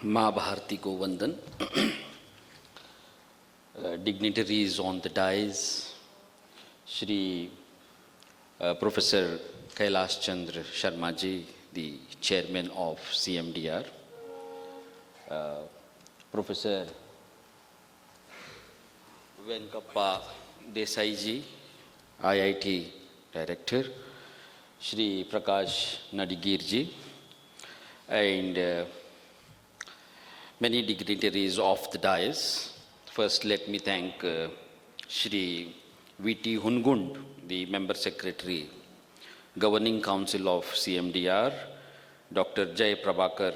माँ भारती को वंदन, dignitaries on the dais, Shri Professor Kailash Chandra Sharma ji, the chairman of CMDR, Professor Venkappa Desai ji, IIT director, Shri Prakash Nadigir ji, and many dignitaries of the dais. First, let me thank Shri V.T. Hungund, the Member Secretary, Governing Council of CMDR, Dr. Jay Prabhakar,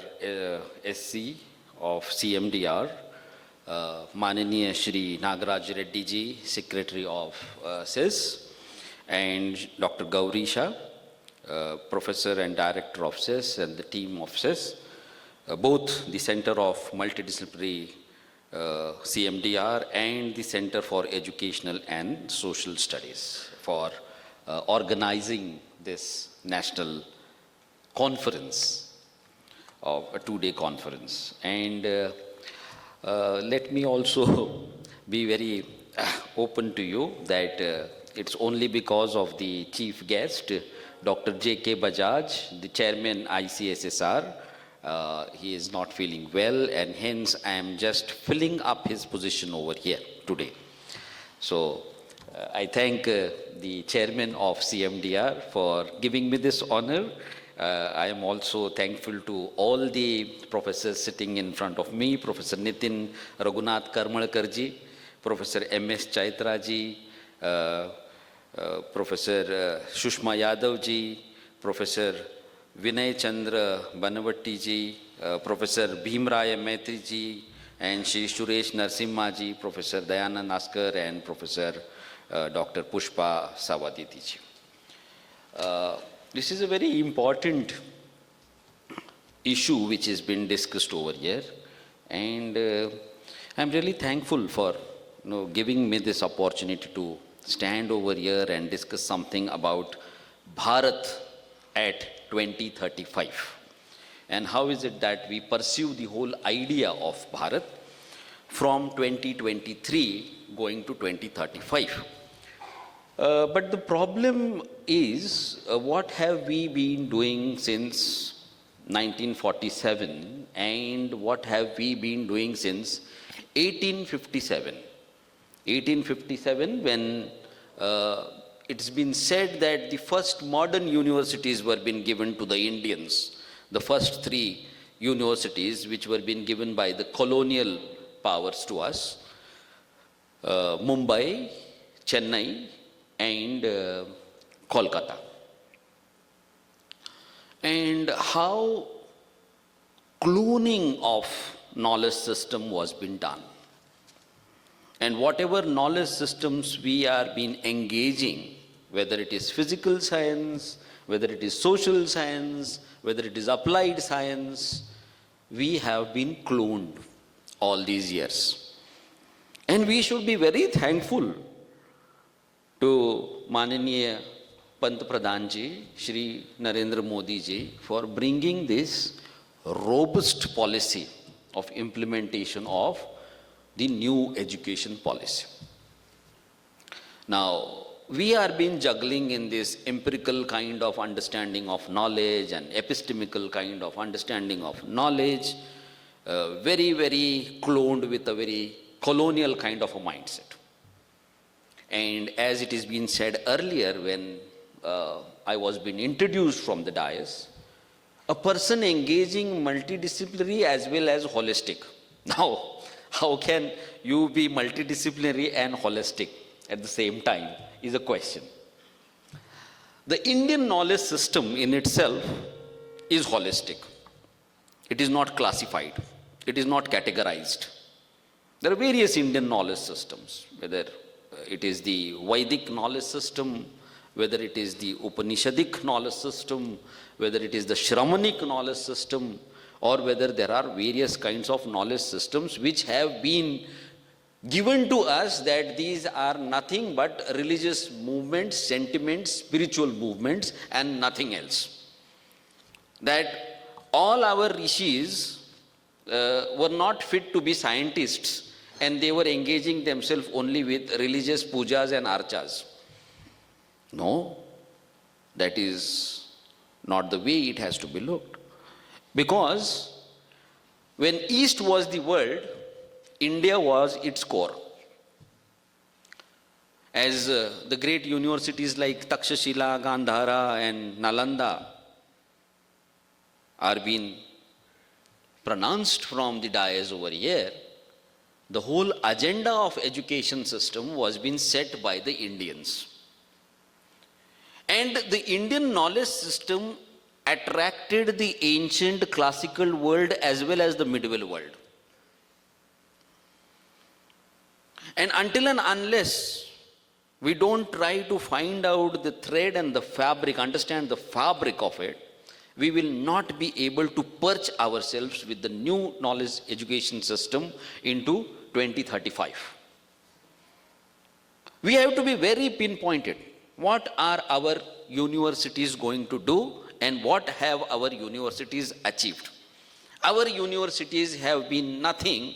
SC of CMDR, Mananiya Shri Nagaraj Reddy ji, Secretary of CIS, and Dr. Gaurisha, Professor and Director of CIS, and the team of CIS. Both the Center of Multidisciplinary CMDR and the Center for Educational and Social Studies for organizing this national conference, of a two-day conference. And let me also be very open to you that it's only because of the chief guest, Dr. J.K. Bajaj, the chairman ICHR, he is not feeling well, and hence I am just filling up his position over here today. So I thank the chairman of CMDR for giving me this honor. I am also thankful to all the professors sitting in front of me, Professor Nitin Raghunath Karmalkar ji, Professor M.S. Chaitra ji, Professor Shushma Yadav ji, Professor Vinay Chandra Banavatti ji, Professor Bhimraya Maitri ji, and Shri Suresh Narsimha ji, Professor Dayanand Askar, and Professor Dr. Pushpa Sawaditi ji. This is a very important issue which has been discussed over here, and I'm really thankful for giving me this opportunity to stand over here and discuss something about Bharat at 2035, and how is it that we pursue the whole idea of Bharat from 2023 going to 2035. But the problem is, what have we been doing since 1947, and what have we been doing since 1857? 1857, when it's been said that the first modern universities were being given to the Indians, the first three universities which were being given by the colonial powers to us, Mumbai, Chennai, and Kolkata. And how cloning of knowledge system was being done. And whatever knowledge systems we are being engaging, whether it is physical science, whether it is social science, whether it is applied science, we have been cloned all these years. And we should be very thankful to Mananiya Pant Pradhan ji, Shri Narendra Modi ji, for bringing this robust policy of implementation of the new education policy. Now, we are being juggling in this empirical kind of understanding of knowledge and epistemical kind of understanding of knowledge, very, very cloned with a very colonial kind of a mindset. And as it has been said earlier when I was being introduced from the dais, a person engaging multidisciplinary as well as holistic. Now, how can you be multidisciplinary and holistic at the same time is a question. The Indian knowledge system in itself is holistic. It is not classified. It is not categorized. There are various Indian knowledge systems, whether it is the Vedic knowledge system, whether it is the Upanishadic knowledge system, whether it is the Shramanic knowledge system, or whether there are various kinds of knowledge systems which have been given to us that these are nothing but religious movements, sentiments, spiritual movements, and nothing else. That all our rishis were not fit to be scientists, and they were engaging themselves only with religious pujas and archas. No, that is not the way it has to be looked. Because when East was the world, India was its core. As the great universities like Takshashila, Gandhara and Nalanda are being pronounced from the dais over here, the whole agenda of education system was being set by the Indians. And the Indian knowledge system attracted the ancient classical world as well as the medieval world. And until and unless we don't try to find out the thread and the fabric, understand the fabric of it, we will not be able to perch ourselves with the new knowledge education system into 2035. We have to be very pinpointed. What are our universities going to do and what have our universities achieved? Our universities have been nothing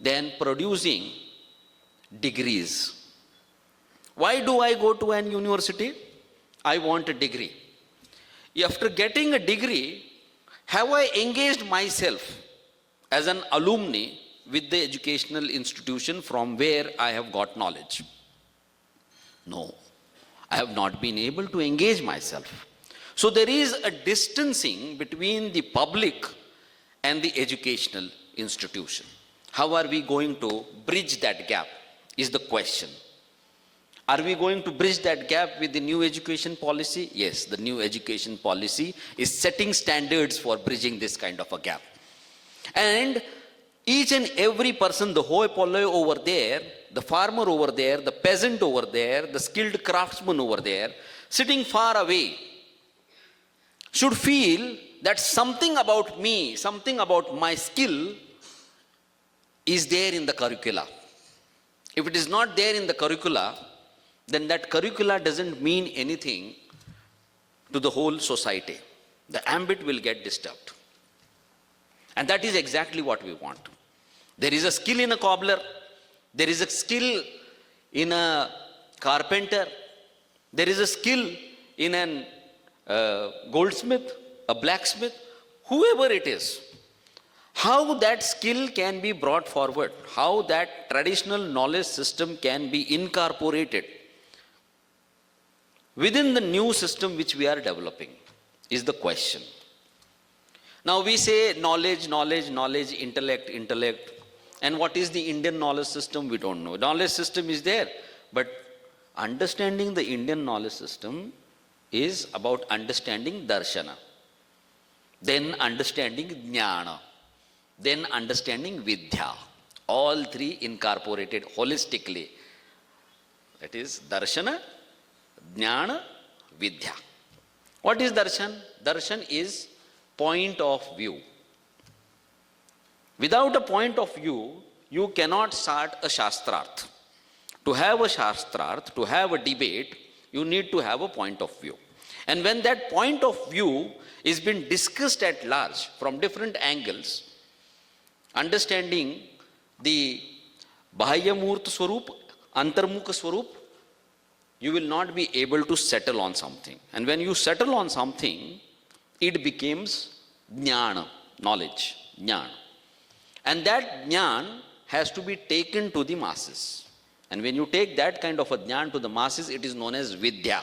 than producing degrees. Why do I go to an university? I want a degree. After getting a degree, have I engaged myself as an alumni with the educational institution from where I have got knowledge? No, I have not been able to engage myself. So there is a distancing between the public and the educational institution. How are we going to bridge that gap is the question. Are we going to bridge that gap with the new education policy? Yes, the new education policy is setting standards for bridging this kind of a gap. And each and every person, the hoi polloi over there, the farmer over there, the peasant over there, the skilled craftsman over there, sitting far away, should feel that something about me, something about my skill is there in the curricula. If it is not there in the curricula, then that curricula doesn't mean anything to the whole society. The ambit will get disturbed. And that is exactly what we want. There is a skill in a cobbler. There is a skill in a carpenter. There is a skill in an goldsmith, a blacksmith, whoever it is. How that skill can be brought forward, how that traditional knowledge system can be incorporated within the new system which we are developing is the question. Now we say knowledge, knowledge, knowledge, intellect, intellect. And what is the Indian knowledge system? We don't know. Knowledge system is there. But understanding the Indian knowledge system is about understanding darshana, then understanding jnana, then understanding vidya. All three incorporated holistically. That is darshana, jnana, vidya. What is darshan? Darshan is point of view. Without a point of view, you cannot start a shastrarth. To have a shastrarth, to have a debate, you need to have a point of view. And when that point of view is being discussed at large from different angles, understanding the Bahyamurta Swarup, Antarmukha Swarup, you will not be able to settle on something. And when you settle on something, it becomes jnana, knowledge, jnana. And that jnana has to be taken to the masses. And when you take that kind of a jnana to the masses, it is known as vidya.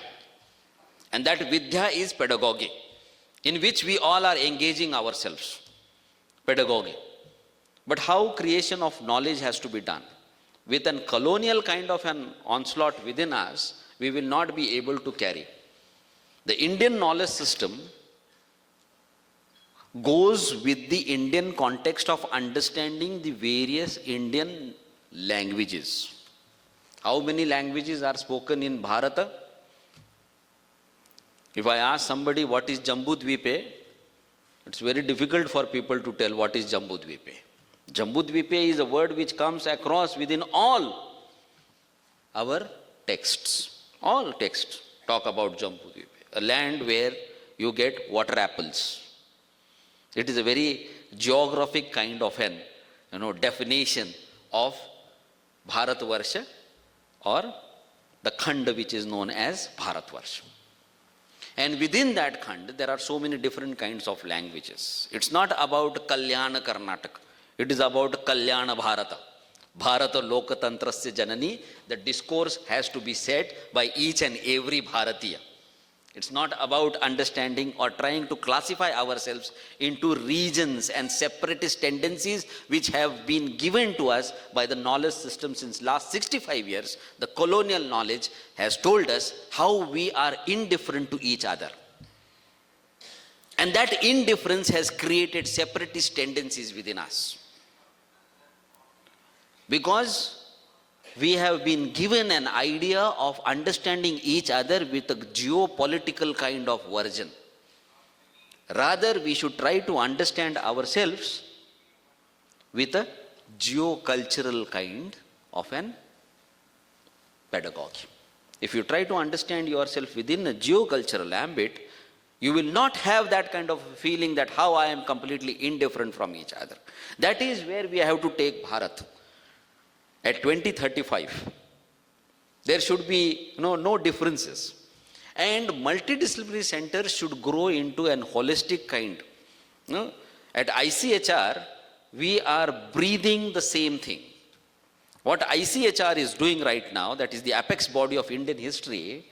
And that vidya is pedagogy, in which we all are engaging ourselves. Pedagogy. But how creation of knowledge has to be done? With a colonial kind of an onslaught within us, we will not be able to carry. The Indian knowledge system goes with the Indian context of understanding the various Indian languages. How many languages are spoken in Bharata? If I ask somebody what is Jambudvipe, it's very difficult for people to tell what is Jambudvipe. Jambudvipe is a word which comes across within all our texts. All texts talk about Jambudvipe, a land where you get water apples. It is a very geographic kind of an definition of Bharatvarsha or the Khand which is known as Bharatvarsha. And within that Khand, there are so many different kinds of languages. It's not about Kalyana Karnataka. It is about Kalyana Bharata. Bharata Lokatantrasya Janani. The discourse has to be set by each and every Bharatiya. It's not about understanding or trying to classify ourselves into regions and separatist tendencies which have been given to us by the knowledge system since last 65 years. The colonial knowledge has told us how we are indifferent to each other. And that indifference has created separatist tendencies within us. Because we have been given an idea of understanding each other with a geopolitical kind of version. Rather, we should try to understand ourselves with a geocultural kind of an pedagogy. If you try to understand yourself within a geocultural ambit, you will not have that kind of feeling that how I am completely indifferent from each other. That is where we have to take Bharat. At 2035, there should be no differences. And multidisciplinary centers should grow into an holistic kind. At ICHR, we are breathing the same thing. What ICHR is doing right now, that is the apex body of Indian history,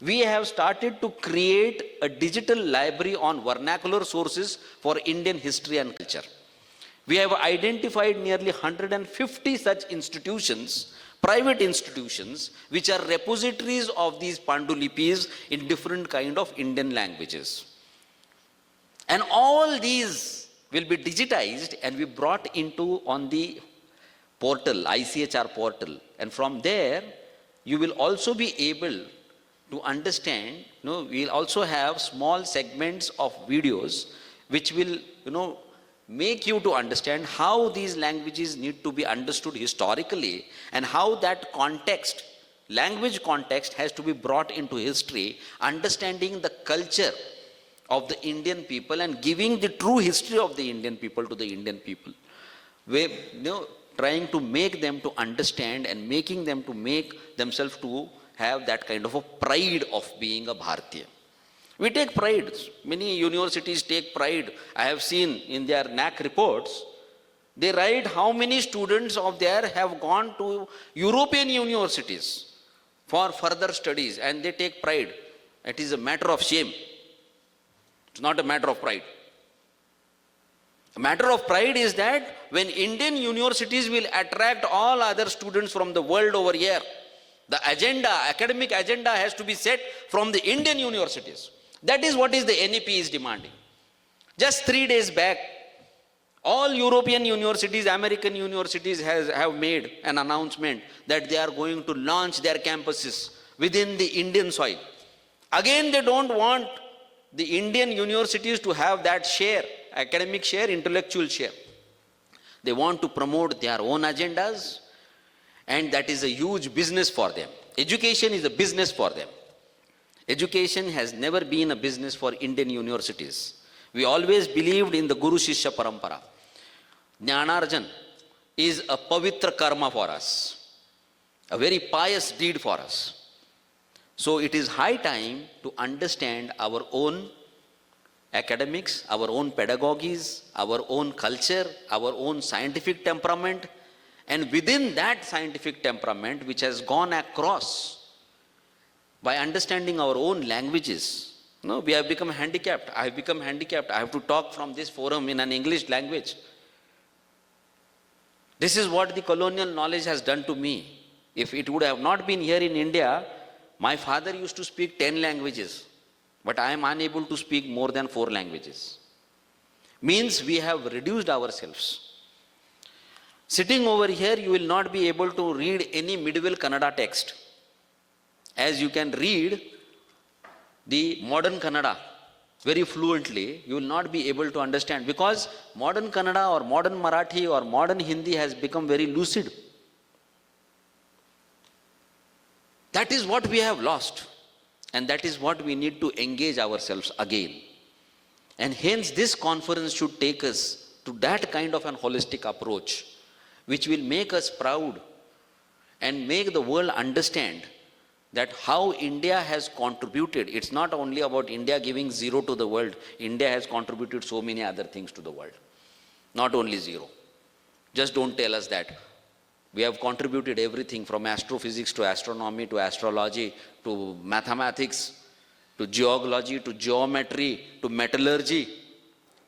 we have started to create a digital library on vernacular sources for Indian history and culture. We have identified nearly 150 such institutions, private institutions, which are repositories of these Pandulipis in different kind of Indian languages. And all these will be digitized and be brought into on the portal, ICHR portal. And from there, you will also be able to understand, we'll also have small segments of videos which will, make you to understand how these languages need to be understood historically and how that context, language context, has to be brought into history, understanding the culture of the Indian people and giving the true history of the Indian people to the Indian people. Trying to make them to understand and making them to make themselves to have that kind of a pride of being a Bharatiya. We take pride. Many universities take pride. I have seen in their NAC reports, they write how many students of theirs have gone to European universities for further studies, and they take pride. It is a matter of shame. It's not a matter of pride. A matter of pride is that when Indian universities will attract all other students from the world over here, the agenda, academic agenda has to be set from the Indian universities. That is what is the NEP is demanding. Just 3 days back, all European universities, American universities have made an announcement that they are going to launch their campuses within the Indian soil. Again, they don't want the Indian universities to have that share, academic share, intellectual share. They want to promote their own agendas, and that is a huge business for them. Education is a business for them. Education has never been a business for Indian universities. We always believed in the Guru Shishya Parampara. Jnanarjan is a pavitra karma for us, a very pious deed for us. So it is high time to understand our own academics, our own pedagogies, our own culture, our own scientific temperament, and within that scientific temperament which has gone across by understanding our own languages. We have become handicapped. I have become handicapped. I have to talk from this forum in an English language. This is what the colonial knowledge has done to me. If it would have not been here in India, my father used to speak 10 languages, but I am unable to speak more than 4 languages. Means we have reduced ourselves. Sitting over here, you will not be able to read any medieval Kannada text. As you can read the modern Kannada very fluently, you will not be able to understand, because modern Kannada or modern Marathi or modern Hindi has become very lucid. That is what we have lost, and that is what we need to engage ourselves again. And hence this conference should take us to that kind of an holistic approach, which will make us proud and make the world understand that how India has contributed. It's not only about India giving zero to the world. India has contributed so many other things to the world. Not only zero. Just don't tell us that. We have contributed everything from astrophysics to astronomy to astrology to mathematics to geology to geometry to metallurgy.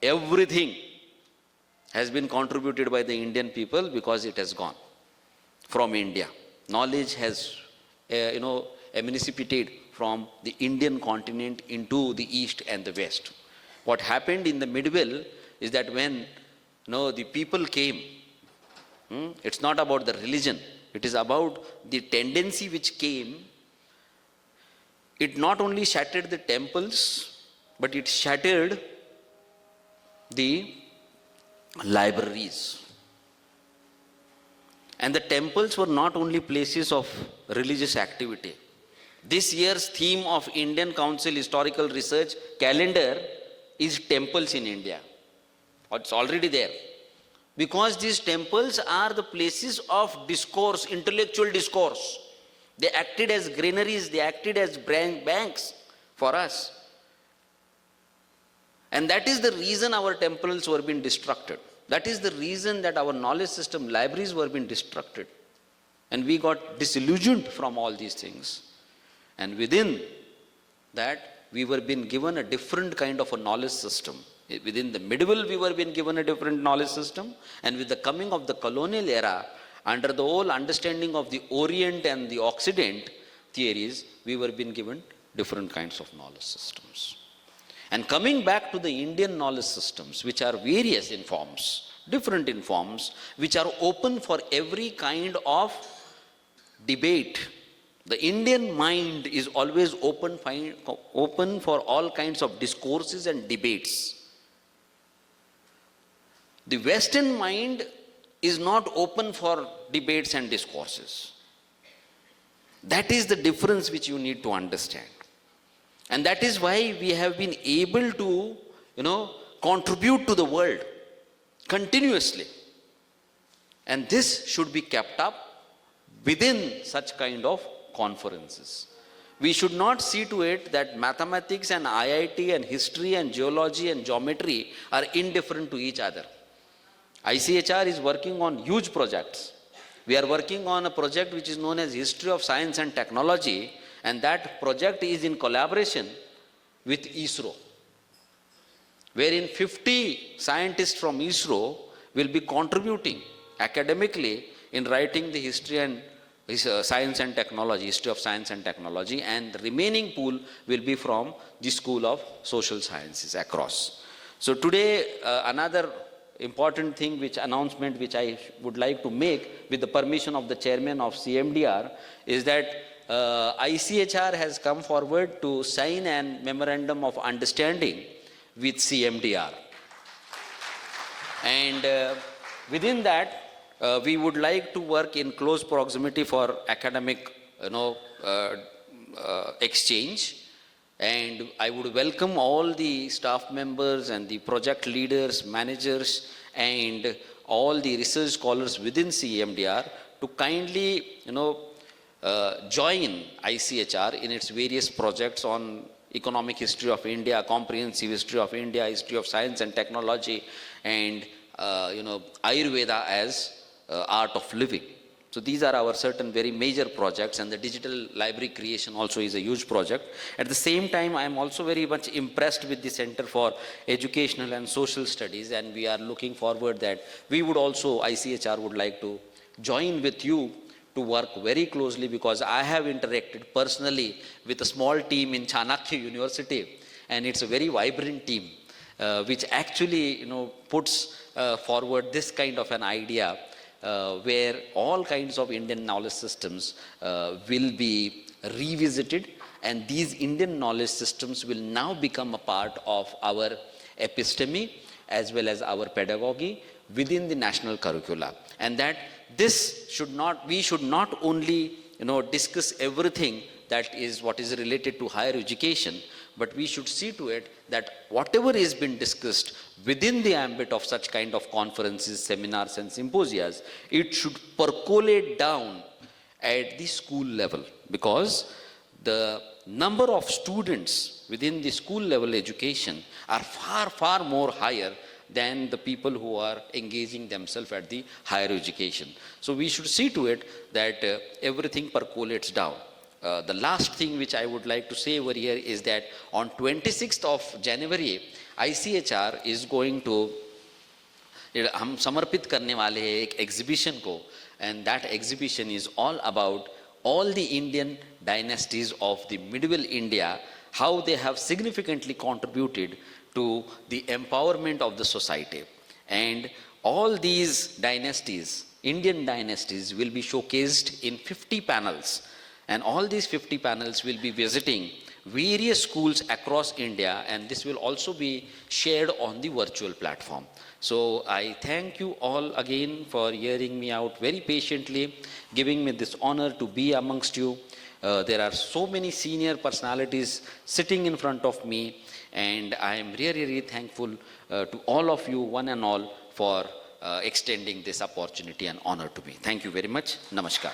Everything has been contributed by the Indian people because it has gone from India. Knowledge has emancipated from the Indian continent into the East and the West. What happened in the middle is that when the people came, it's not about the religion, it is about the tendency which came. It not only shattered the temples, but it shattered the libraries. And the temples were not only places of religious activity. This year's theme of Indian Council Historical Research calendar is temples in India. It's already there. Because these temples are the places of discourse, intellectual discourse. They acted as granaries, they acted as banks for us. And that is the reason our temples were being destructed. That is the reason that our knowledge system, libraries were being destructed. And we got disillusioned from all these things. And within that, we were being given a different kind of a knowledge system. Within the medieval, we were being given a different knowledge system. And with the coming of the colonial era, under the whole understanding of the Orient and the Occident theories, we were being given different kinds of knowledge systems. And coming back to the Indian knowledge systems, which are various in forms, different in forms, which are open for every kind of debate. The Indian mind is always open for all kinds of discourses and debates. The Western mind is not open for debates and discourses. That is the difference which you need to understand. And that is why we have been able to, contribute to the world continuously. And this should be kept up within such kind of conferences. We should not see to it that mathematics and IIT and history and geology and geometry are indifferent to each other. ICHR is working on huge projects. We are working on a project which is known as History of Science and Technology, and that project is in collaboration with ISRO, wherein 50 scientists from ISRO will be contributing academically in writing the history and science and technology, history of science and technology, and the remaining pool will be from the School of Social Sciences across. So today, another important thing, announcement which I would like to make with the permission of the chairman of CMDR is that ICHR has come forward to sign an memorandum of understanding with CMDR. And within that, we would like to work in close proximity for academic exchange. And I would welcome all the staff members and the project leaders, managers, and all the research scholars within CMDR to kindly, join ICHR in its various projects on economic history of India, comprehensive history of India, history of science and technology, and Ayurveda as art of living. So these are our certain very major projects, and the digital library creation also is a huge project. At the same time, I am also very much impressed with the Center for Educational and Social Studies, and we are looking forward that we would also, ICHR would like to join with you to work very closely, because I have interacted personally with a small team in Chanakya University, and it's a very vibrant team, which actually puts forward this kind of an idea where all kinds of Indian knowledge systems will be revisited, and these Indian knowledge systems will now become a part of our episteme as well as our pedagogy within the national curricula. And that we should not only discuss everything that is what is related to higher education, but we should see to it that whatever is been discussed within the ambit of such kind of conferences, seminars and symposias, it should percolate down at the school level, because the number of students within the school level education are far, far more higher than the people who are engaging themselves at the higher education. So we should see to it that everything percolates down. The last thing which I would like to say over here is that on 26th of January, ICHR is going to, हम समर्पित करने वाले हैं एक exhibition को, and that exhibition is all about all the Indian dynasties of the medieval India, how they have significantly contributed to the empowerment of the society. And all these dynasties, Indian dynasties, will be showcased in 50 panels. And all these 50 panels will be visiting various schools across India, and this will also be shared on the virtual platform. So I thank you all again for hearing me out very patiently, giving me this honor to be amongst you. There are so many senior personalities sitting in front of me, and I am really, really thankful to all of you, one and all, for extending this opportunity and honor to me. Thank you very much. Namaskar.